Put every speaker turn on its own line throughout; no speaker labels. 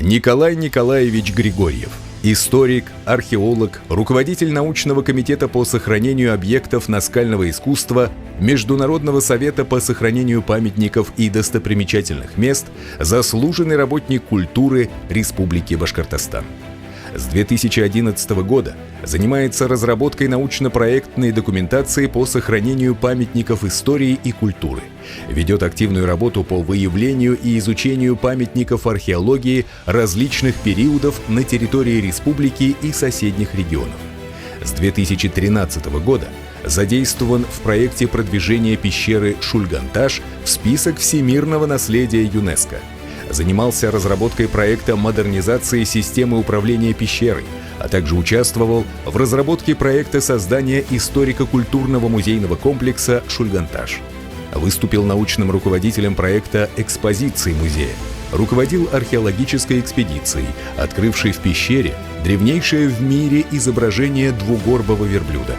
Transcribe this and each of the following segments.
Николай Николаевич Григорьев. Историк, археолог, руководитель научного комитета по сохранению объектов наскального искусства Международного совета по сохранению памятников и достопримечательных мест, заслуженный работник культуры Республики Башкортостан. С 2011 года занимается разработкой научно-проектной документации по сохранению памятников истории и культуры. Ведет активную работу по выявлению и изучению памятников археологии различных периодов на территории республики и соседних регионов. С 2013 года задействован в проекте продвижения пещеры Шульган-Таш в список всемирного наследия ЮНЕСКО. Занимался разработкой проекта модернизации системы управления пещерой, а также участвовал в разработке проекта создания историко-культурного музейного комплекса Шульган-Таш. Выступил научным руководителем проекта экспозиции музея, руководил археологической экспедицией, открывшей в пещере древнейшее в мире изображение двугорбого верблюда.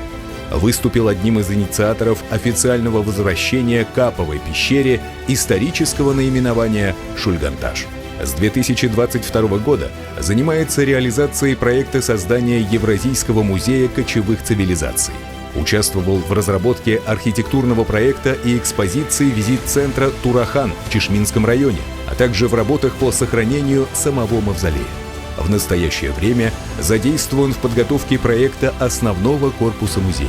Выступил одним из инициаторов официального возвращения к Аповой пещере исторического наименования Шульган-Таш. С 2022 года занимается реализацией проекта создания Евразийского музея кочевых цивилизаций. Участвовал в разработке архитектурного проекта и экспозиции визит-центра Турахан в Чишминском районе, а также в работах по сохранению самого мавзолея. В настоящее время задействован в подготовке проекта основного корпуса музея.